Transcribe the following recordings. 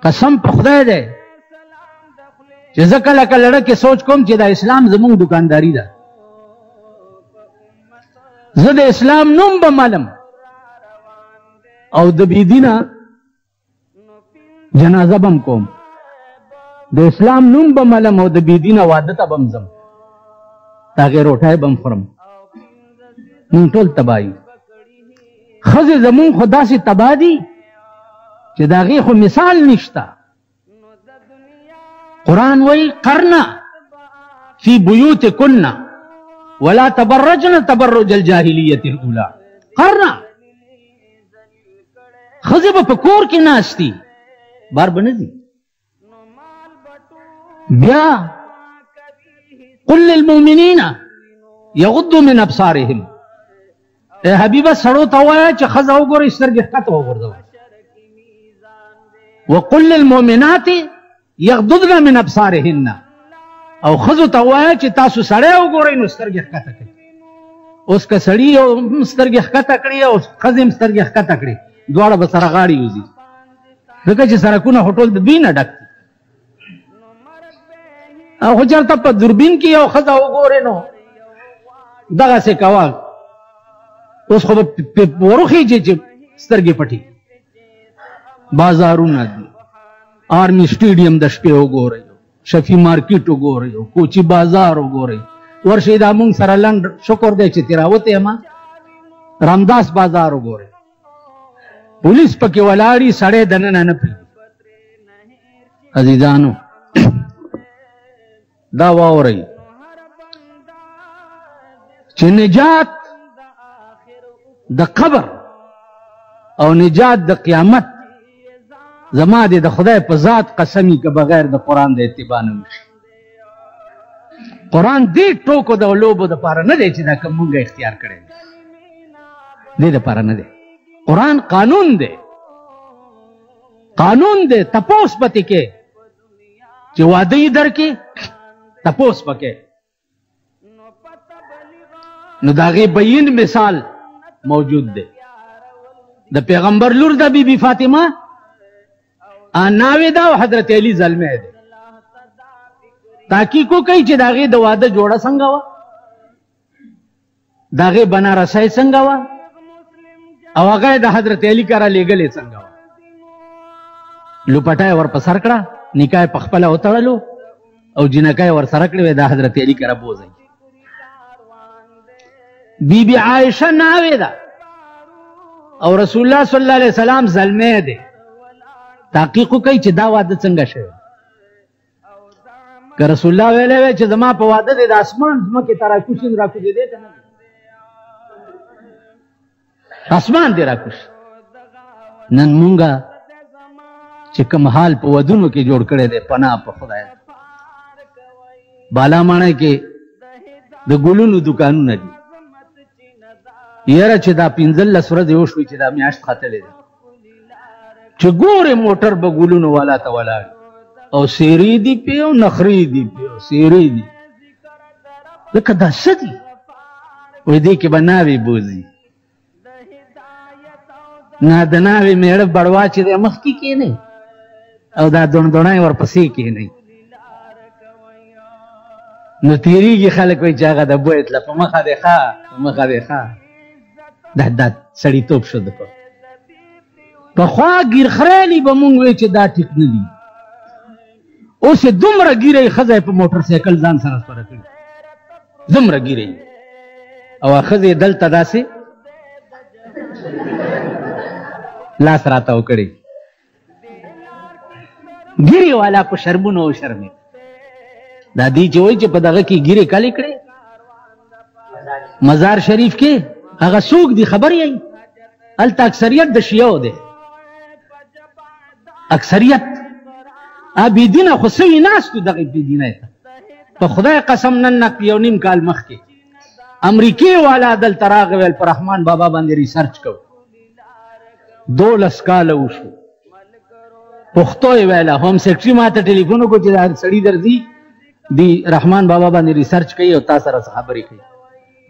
قسم په خدای دی چې زه کله کله ډکې سوچ کوم چې دا اسلام زمونږ دکانداري ده. زه د اسلام نوم به ملم او د بېدینه جنازه به م کوم، د اسلام نوم به ملم او د بېدینه واده ته به م ځم، د هغې روټۍ به م خورم. مونږ ټول تباه یو. ښځې زمونږ خو داسې تباه دي چې د هغې خو مثال نشته. قرآن وایي قرنا فی بیوتکن ولا تبرجن تبرج الجاهلیة الاولی. قرنا ښځې به په کور کې ناستي، بار به نه ځي. بیا قل للمؤمنین یغضوا من ابصارهم، اے حبیبه سړو ته ووایه چې ښځه وګورئ سترګې ښکته وغورځوئ. وقل للمؤمنات یغضضن من ابصارهن، او ښځو ته ووایه چې تاسو سړی وګورئ نو سترګې ښکته کړئ. اوس که سړي هم سترګې ښکته کړي او ښځې هم سترګې ښکته کړي، دواړه به سره غاړې وځي، ځکه چې سړکونه خو ټول د دوی نه ډک دي. او خو چېرته په دوربین کې یو ښځه وګورې نو دغسې کوه. اوس خو به وروخېږي چې سترګې پټې. بازارونه دي، آرمي سټیډیم د شپې وګورئ، شفي مارکیټ وګورئ، کوچي بازار وګورئ. ورشئ دا مونږ سره لنډ شکر دی چې تېراوتی یم. رامداس بازار وګورئ، پولیس پکې ولاړي، سړی دننه نه پرېږدي. عزیزانو دا واورئ چې نجات د قبر او نجات د قیامت زما د خدای په ذات قسمی که بغیر د قرآن د اتباع نه وشي. قرآن دې ټوکو د لوبو دپاره نه دی چې دا کوم مونږ اختیار کړی دی، دې دپاره نه دی. قرآن قانون دی، قانون دی. تپوس پتې کې چې واده یې درکې تپوس پکې، نو د هغې بیین مثال موجود دی. د پیغمبر لور د بی بی فاطمه ناوې ده او حضرت علی زلمی دی. تحقیق وکړئ چې د هغې د واده جوړه څنګه وه، د هغې بنارسۍ څنګه وه، او هغه د حضرت علی کره لېږلې څنګه وه. لوپټه یې ور په سر کړه، نکاح یې په خپله وتړلو او جنکه یې ور سره کړې وې د حضرت علی کره بوځئ. بی بی عایشه ناوې ده او رسول الله صلی الله علیه وسلم زلمی دی. تحقیق وکړئ چې دا واده څنګه شوی. که رسول الله ویلی وی چې زما په واده دی د اسمان ځمکې ته راکوشي نو راکوزېدی که نه، اسمان دی راکوشي. نن مونږه چې کوم حال په ودونو کې جوړ کړی دی، پناه په خدای. بالا ماڼۍ کې د ګلونو دکانونه دي. یاره چې دا 15 ورځې وشوي چې دا میاشت ختلې ده، چې ګورې موټر به ګلونو والا ته ولاړ او سیرې دي پې او نخرې دي پې او سیرې دي. لکه دا څه دي؟ وایي دې کې به ناوې بوځي. نه د ناوې میړه بړوا چې دی مخکې کښېنئ او دا دوڼدوڼی ورپسې کښېنئ، نو تېرېږي خلک وایي چې هغه د بوی تله په مخه دی ښه، په مخه دی ښه. دا سړیتوب شو. د پخوا ګیرخریالي به مونږ وایي چې دا ټیک نه دي. اوس یې دومره ګیره یې ښځه یې په موټر سایکل ځان سره سپره کړي، دومره ګیره یې، او ښځې یې دلته داسې لاس راته وکړی. ګیرې والا په شرمونو وشرمېد. دا دی چې وایي چې په دغه کې ګیرې کلې کړې مزار شریف کې، هغه څوک دي خبر یې؟ هلته اکثریت د شیعو دی، اکثریت بېدینه خو سوي ناست و. دغې بېدینۍ ته په خدای قسم نن نه 1.5 کال مخکې امریکې والا دلته راغی، ویل په رحمان بابا باندې ریسرچ کوو. 12 کاله وشو، پښتو یې ویله. هوم سیکرټري ما ته ټلیفون وکړو چې دا سړي درځي دی رحمان بابا باندې ریسرچ کوي او تا سره خبرې کوي.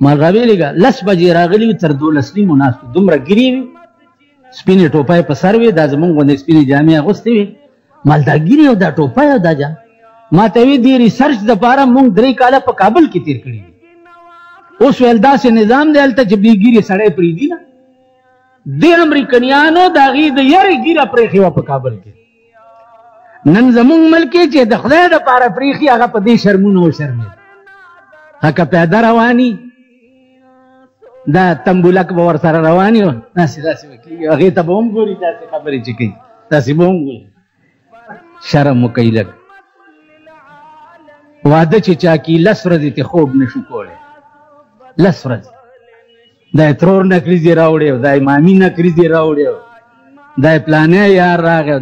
ما ورته ویلې 10 بجې راغلي تر 12 نیمو ناست، دومره ګیرې وي، سپینې ټوپۍ په سر وي، دا زمونږ غوندې سپینې جامې اغوستې وي مالدارګیري او دا ټوپۍ او دا جام ما ته وی دي ریسرچ دپاره مونږ 3 کاله په کابل کې تیر کړي دي اوس ویل داسې نظام دی هلته چې بېګیرې سړی پرېږدي نه دې امریکنیانو د هغې د یرې ګیره پرېښې وه په کابل کې نن زمونږ ملک کې چې د خدای دپاره پرېښي هغه په دې شرمونه وشرمېد هکه پیاده رواني دا تنبولک به ورسره رواني وه داسې داسې به کېږي هغې ته به هم ګوري داسې خبرې چې کوي داسې به هم ګوري شرم وکوي لږ واده چې چا کي 10 ورځې ته خوب نشو کولی 10 ورځې دا یې ترور نکریزې راوړې او دا یې مامي نکریزې راوړې دا یې پلانی یار راغی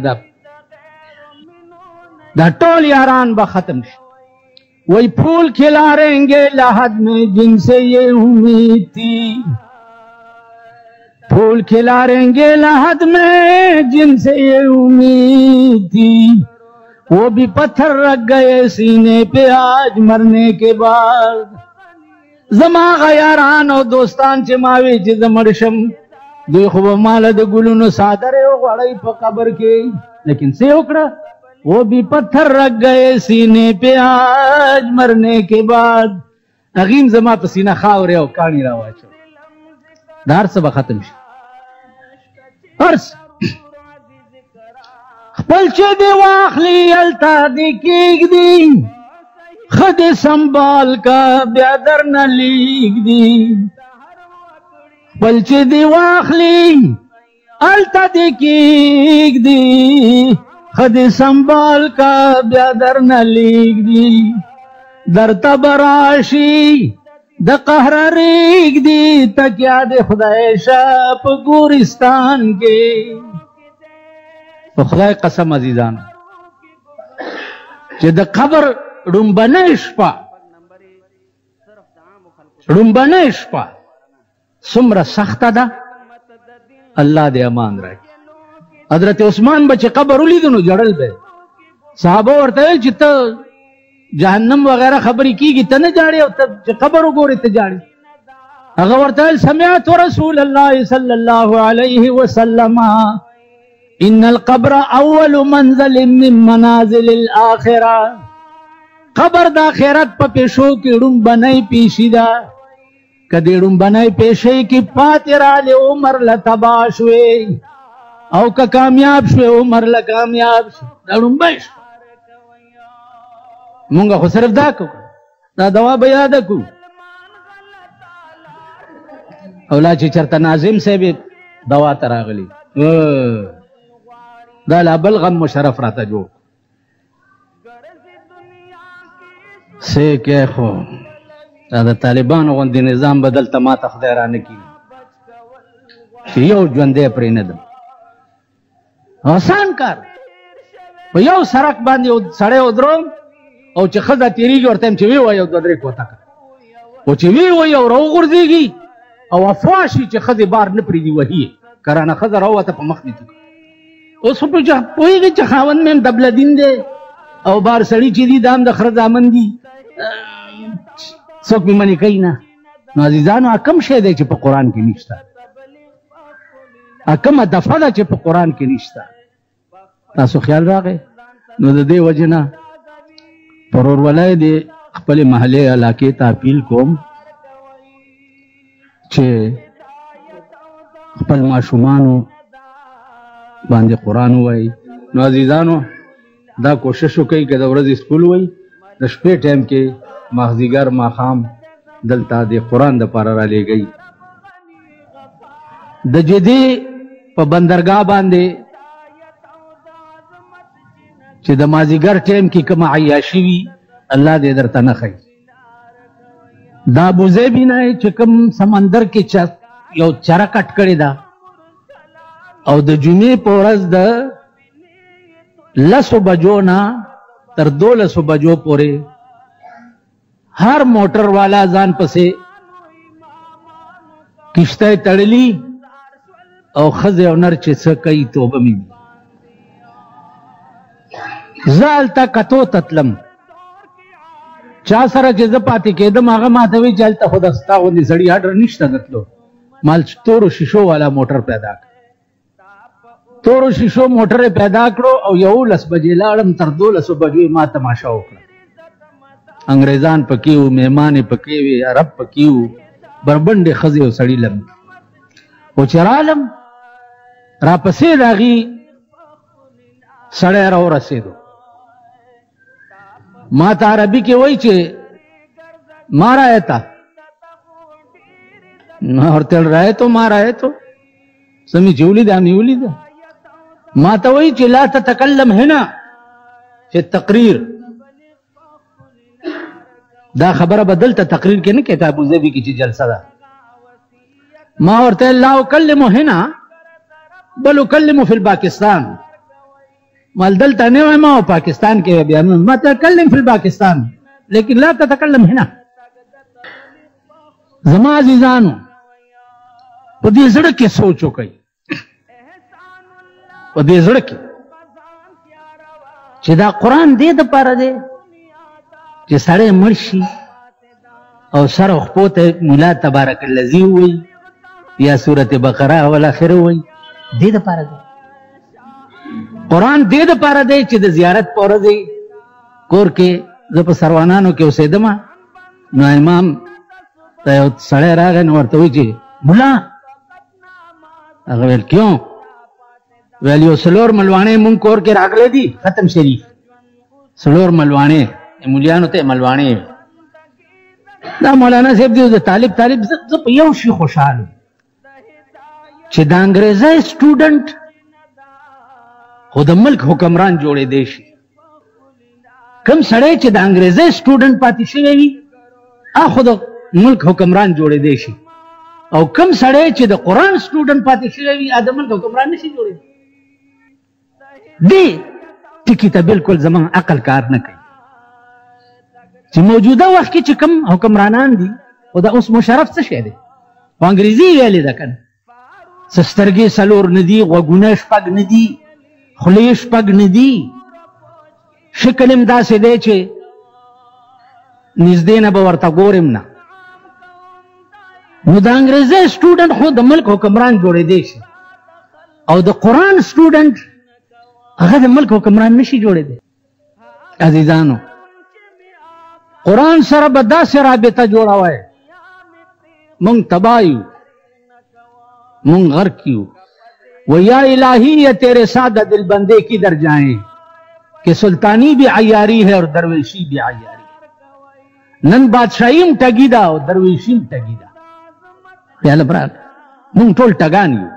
دا ټول یاران به ختم شي وہی پھول کھلا رہیں گے لحد میں جن سے یہ امید تھی پھول کھلا رہیں گے لحد میں جن سے یہ امید تھی وہ بھی پتھر رکھ گئے سینے پہ آج مرنے کے بعد زما غیاران او دوستان چې ماوي چې زه مړ شم دوی خو به ماله د ګلونو څادرې وغوړئ په قبر کې لیکن څه وکړه وہ بھی پتھر رکھ گئے سینے پہ آج مرنے کے بعد اغیم زما په سینه خاورې او کاڼي راواچو دا هر څه به ختم شي هر څه خپل چې دې واخلي هلته دې کېږدي ښه دې سنبال کا بیا درنه لیږدي خپل چې دې واخلي هلته دې کېږدي خد سنبال کا بیا در نہ لیگ دی در تبراشی د قهر ریگ دی تکیا د خدای شاپ گورستان کے خدای قسم عزیزان چې د قبر ډومبنه شپه څومره سخته ده الله دې امان راکړي حضرت عثمان به چې قبر ولیدو نو جړل به صحابه ورته ویل چې ته جهنم وغیره خبرې کېږي ته نه جاړې او ته چې قبر وګورې ته جاړې هغه ورته ویل سمعت رسول الله صلی الله علیه وسلم ان القبر اول منزل من منازل الاخره قبر د آخرت په پیشو کې ډومبنۍ پیشي ده که دې ډومبنۍ پیشۍ کې پاتې رالی عمر له تباه شوې او که کامیاب شوی عمر له کامیاب شو دا ډومبی شو مونږ خو صرف دا کو دا دوا به یاده کو او لا چې چېرته ناظم صاحب دوا ته راغلي دا لا بل غم مشرف راته جوړ څه کې خو دا د طالبانو غوندې نظام به دلته ماته خدای رانه کړي چې یو ژوندی پرې نه ده آسان کار په یو سړک باندې یو سړی ودروم او چې ښځه تېرېږي ورته یم چې ویې وایه 2-3 کوتکه خو چې ویې وایي او راوغورځېږي او افوا شي چې ښځې بار نه پرېږدي وهي یې کرانه ښځه راووته په مخ دې ته اوس خو پوهېږي چې خاوند مې هم دبله دین دی او بار سړي چې دي دا هم د خره زامن دي څوک مې منې کوي نه نو عزیزانو کم شی دی چې په قرآن کې نشته کومه دفعه ده چې په قرآن کې نشته تاسو خیال راغی نو د دې وجې نه پر ورولۍ د خپلې محلې علاقې ته اپیل کوم چې خپل ماشومانو باندې قرآن ووایي نو عزیزانو دا کوشش وکړئ که د ورځې سکول وایي د شپې ټایم کې ماخذیګر ماښام دلته د قرآن دپاره رالیږئ د جدي په بندرګاه باندې چې د مازیګر ټایم کې کومه عیاشي وي الله دې درته نه ښایي دا ابوزی بینای چې کوم سمندر کې یو چره کټ کړې ده او د جمعې په ورځ د 10 بجو نه تر 12 بجو پورې هر موټر والا ځان پسې کشته تړلی او ښځې او نر چې څه کوي توبه مې زه هلته کتو ته تلم چا سره چې زه پاتې کېدم هغه ماته وایي چې هلته خو د ستا غوندې سړي اډر نشته د تلو مال تورو شیشو والا موټر پیدا کړ تورو شیشو موټر پیدا کړو او 11 بجې لاړم تر 12 بجې ما تماشا وکړه. انګریزان پکې وو، مهمان پکې وي، عرب پکې وو، بربنډې ښځې او سړي لم. خو چې رالم راپسې د هغې سړی راورسېدو. ما ته عربي کې وایي چې ما رایته، ما ورته ویل رایتو ما رایتو سمې چې ولیده مې ولیده. ما ته وایي چې لا تتکلم هنا چې تقریر دا خبره به دلته تقریر کې نه کوې، ته ابوظبي کې چې جلسه ده. ما ورته لا اکلم هنا بل اکلم فی الپاکستان. مال دلته نه وایم او پاکستان کې بیا ما تکلم فی الپاکستان لیکن لا تتکلم هنا. زما عزیزانو په دې زړه کې سوچ وکړئ، په دې زړه کې چې دا قرآن دې دپاره دی چې سړی مړ شي او سر او خپو ته ملا تبارک الذی ووایي یا سورت بقره اول آخر ووایي. دې دپاره دی قرآن، دې دپاره دی چې د زیارت په ورځ کور کې زه په سروانانو کې اوسېدم نو امام ته یو سړی راغی نو ورته وایي چې ملا. هغه ویل کیوں؟ ویل یو څلور ملواڼې مونږ کور کې راغلی دي ختم شریف. څلور ملواڼې مولیانو ته ملواڼې. دا مولانا صاحب دی د طالب زه په یو شي خوشحال چې د انګریزۍ سټوډنټ خو د ملک حکمران جوړېدی شي. کوم سړی چې د انګریزۍ سټوډنټ پاتې شوی وي هغه خو د ملک حکمران جوړېدی شي، او کوم سړی چې د قرآن سټوډنټ پاتې شوی وي هغه د ملک حکمران نشي جوړېدی. دې ټکي ته بالکل زموږ عقل کار نه کوي چې موجوده وخت کې چې کوم حکمرانان دي خو دا اوس مشرف څه شی دی؟ په انګریزي ویلې ده که نه؟ څه سترګې څلور نه دي، غوږونه شپږ نه دي، خولې شپږ نه دي، شکل هم داسې دی چې نږدې نه به ورته ګورم نه. نو د انګریزۍ سټوډنټ خو د ملک حکمران جوړېدی شي او د قرآن سټوډنټ هغه د ملک حکمران نشي جوړېدی. عزیزانو قرآن سره به داسې رابطه جوړوئ مونږ تباه یو، مونږ غرق یو. و یا الہی یہ تیرے سادہ دل بندے کدھر جائیں کہ سلطانی بھی عیاری ہے اور درویشی بھی عیاری ہے. نن بادشاہیم ټګي ده او درویشیم ټګي ده. خیال برات مونږ ټول ټګان یو.